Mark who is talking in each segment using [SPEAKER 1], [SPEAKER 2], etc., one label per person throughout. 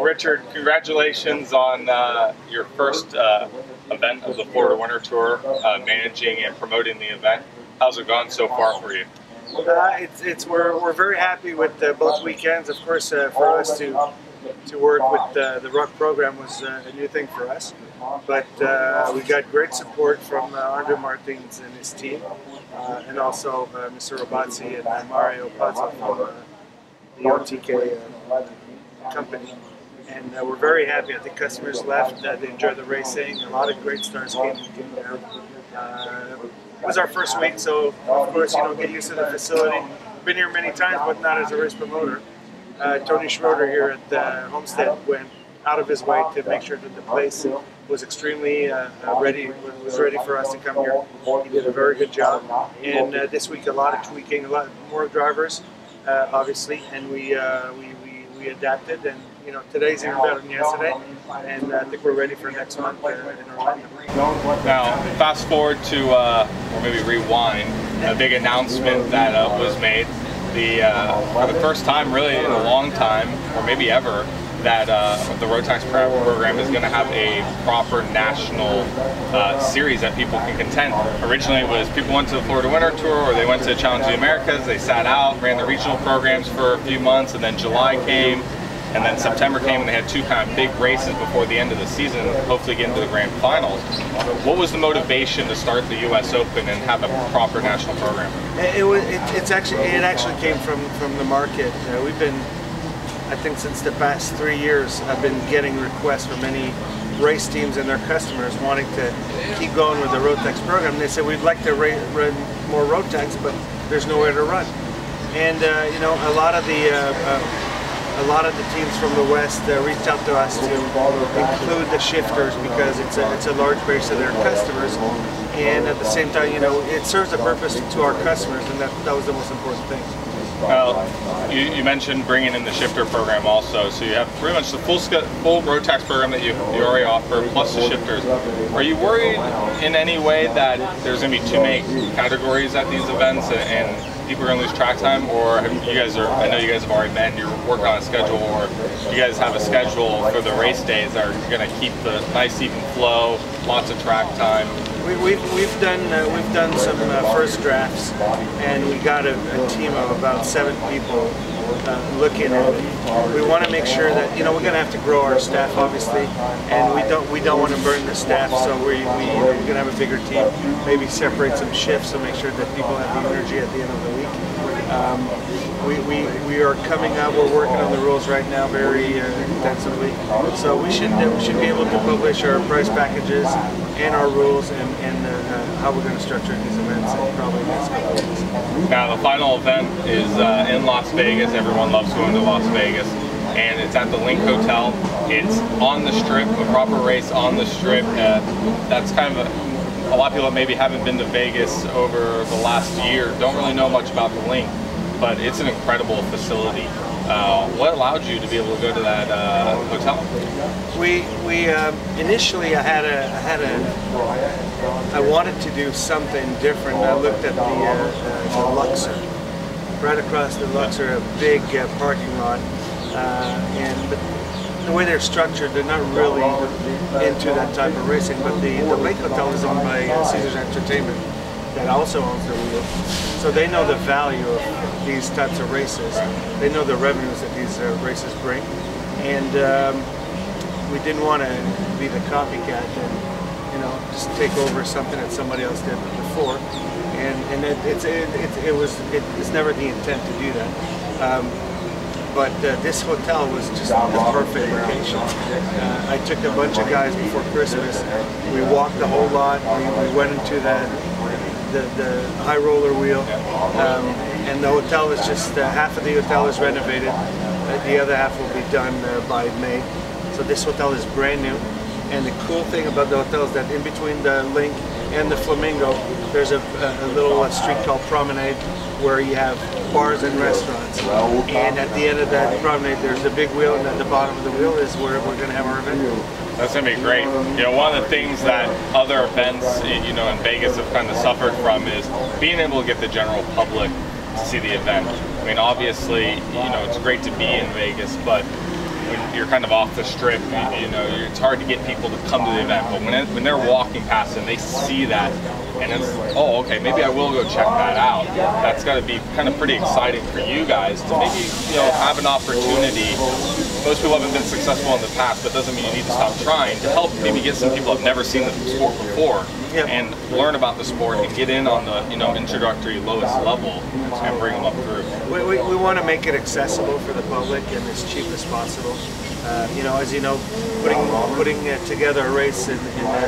[SPEAKER 1] Richard, congratulations on your first event of the Florida Winter Tour, managing and promoting the event. How's it gone so far for you?
[SPEAKER 2] We're very happy with both weekends. Of course, for us to work with the Rock program was a new thing for us. But we got great support from Andre Martins and his team, and also Mr. Robazzi and Mario Pazzo from the OTK company. And we're very happy. I think customers left, they enjoyed the racing. A lot of great stars came down. It was our first week, so of course, get used to the facility. Been here many times, but not as a race promoter. Tony Schroeder here at Homestead went out of his way to make sure that the place was extremely ready for us to come here. He did a very good job. And this week, a lot of tweaking, a lot more drivers, obviously, and we adapted. And today's even better than yesterday, and I think we're ready for next month in Orlando.
[SPEAKER 1] Now, fast forward to, or maybe rewind, a big announcement that was made. For the first time, really in a long time, or maybe ever, that the Road Tax program is going to have a proper national series that people can contend. Originally, it was people went to the Florida Winter Tour, or they went to Challenge of the Americas. They sat out, ran the regional programs for a few months, and then July came. And then September came and they had two kind of big races before the end of the season, hopefully get into the grand finals. What was the motivation to start the U.S. Open and have a proper national program?
[SPEAKER 2] It actually came from the market. We've been, I think since the past 3 years, I've been getting requests from many race teams and their customers wanting to keep going with the Road Tax program. They said, we'd like to run more Road Tax, but there's nowhere to run. And a lot of the teams from the West reached out to us to include the shifters because it's a large base of their customers, and at the same time, it serves a purpose to our customers, and that was the most important thing.
[SPEAKER 1] Well, you mentioned bringing in the shifter program also, so you have pretty much the full Road Tax program that you already offer, plus the shifters. Are you worried in any way that there's going to be too many categories at these events and people are going to lose track time, or I know you guys have already met and you're working on a schedule, or you guys have a schedule for the race days that are going to keep the nice even flow, lots of track time?
[SPEAKER 2] We've done some first drafts, and we got a team of about 7 people looking at it. We want to make sure that we're going to have to grow our staff, obviously, and we don't want to burn the staff, so we're going to have a bigger team. Maybe separate some shifts to make sure that people have the energy at the end of the week. We are coming up. We're working on the rules right now very intensively, so we should be able to publish our price packages and our rules and how we're going to structure these events in probably the next couple of weeks.
[SPEAKER 1] Now, the final event is in Las Vegas. Everyone loves going to Las Vegas, and it's at the Link Hotel. It's on the Strip, a proper race on the Strip. That's kind of a lot of people that maybe haven't been to Vegas over the last year don't really know much about the Link, but it's an incredible facility. What allowed you to be able to go to that hotel?
[SPEAKER 2] Initially I wanted to do something different. I looked at the Luxor, right across the Luxor, a big parking lot, and the way they're structured, they're not really into that type of racing. But the Lake Hotel is owned by Caesars Entertainment, that also owns the wheel. So they know the value of these types of races. They know the revenues that these races bring. And we didn't want to be the copycat and just take over something that somebody else did before. And it's never the intent to do that. But this hotel was just the perfect location. I took a bunch of guys before Christmas. We walked the whole lot. We went into the high roller wheel, and the hotel is just half of the hotel is renovated. The other half will be done by May. So this hotel is brand new. And the cool thing about the hotel is that in between the Link and the Flamingo, there's a little street called Promenade, where you have bars and restaurants. And at the end of that promenade, there's a big wheel, and at the bottom of the wheel is where we're going to have our event.
[SPEAKER 1] That's going to be great. One of the things that other events, in Vegas have kind of suffered from is being able to get the general public to see the event. I mean, obviously, it's great to be in Vegas, but when you're kind of off the strip, you know, it's hard to get people to come to the event. But when they're walking past and they see that, and it's, oh, okay, maybe I will go check that out. That's got to be kind of pretty exciting for you guys to maybe, you know, have an opportunity. Most people haven't been successful in the past, but doesn't mean you need to stop trying, to help maybe get some people who have never seen the sport before and learn about the sport and get in on the, you know, introductory lowest level and bring them up through.
[SPEAKER 2] We want to make it accessible for the public and as cheap as possible. You know, as you know, putting together a race in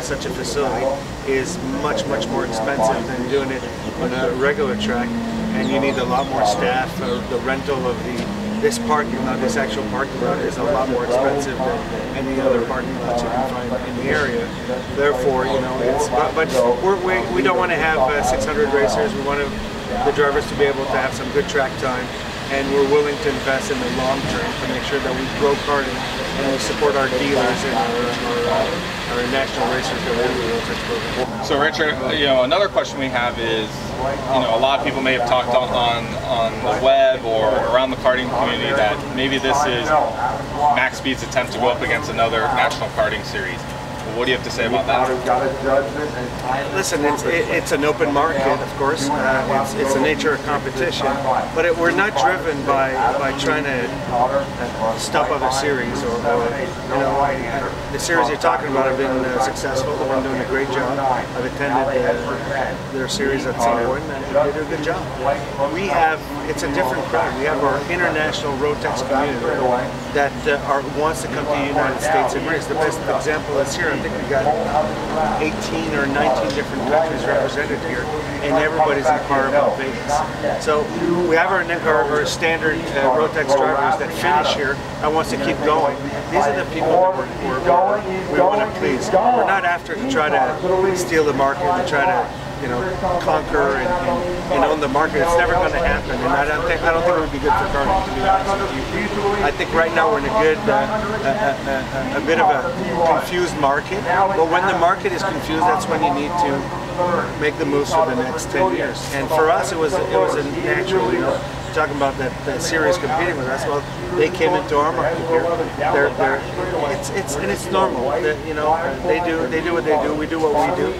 [SPEAKER 2] such a facility is much more expensive than doing it on a regular track, and you need a lot more staff. The rental of this parking lot, this actual parking lot, is a lot more expensive than any other parking lot you can find in the area. Therefore, you know, but we don't want to have 600 racers. We want the drivers to be able to have some good track time, and we're willing to invest in the long term to make sure that we grow karting and we support our dealers and our national racers that are in the Rotax program.
[SPEAKER 1] So Richard, you know, another question we have is, you know, a lot of people may have talked on the web or around the karting community that maybe this is MAXSpeed's attempt to go up against another national karting series. What do you have to say about that?
[SPEAKER 2] Listen, it's an open market, of course. It's the nature of competition, but we're not driven by trying to stop other series or you know, the series you're talking about have been successful. They've been doing a great job. I've attended their series at some point, and they do a good job. It's a different crowd. We have our international Rotax community that wants to come to the United States and race. The best example is here. I think we got 18 or 19 different countries represented here, and everybody's inquiring about Vegas. So we have our standard Rotax drivers that finish here and wants to keep going. These are the people that we want to please. We're not after to try to steal the market and try to, you know, conquer and own the market. It's never going to happen, and I don't think it would be good for karting, to be honest with you. I think right now we're in a good, a bit of a confused market. But when the market is confused, that's when you need to make the moves for the next 10 years. And for us, it was a natural, you know, talking about that series competing with us. Well, they came into our market here. It's normal. You know, they do what they do. We do what we do.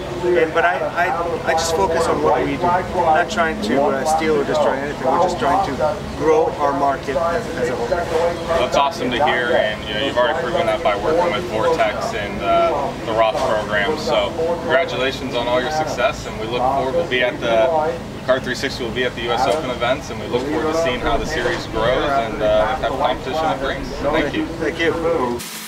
[SPEAKER 2] But I just focus on what we do. I'm not trying to steal or destroy anything. We're just trying to grow our market as a whole.
[SPEAKER 1] Well, that's awesome to hear, and you know, you've already proven that by working with Vortex and the Roth program. So congratulations on all your success, and we look forward. We'll be at the Kart 360 will be at the U.S. Open events, and we look forward to seeing how the series grows and the type of competition it brings. Thank you.
[SPEAKER 2] Thank you.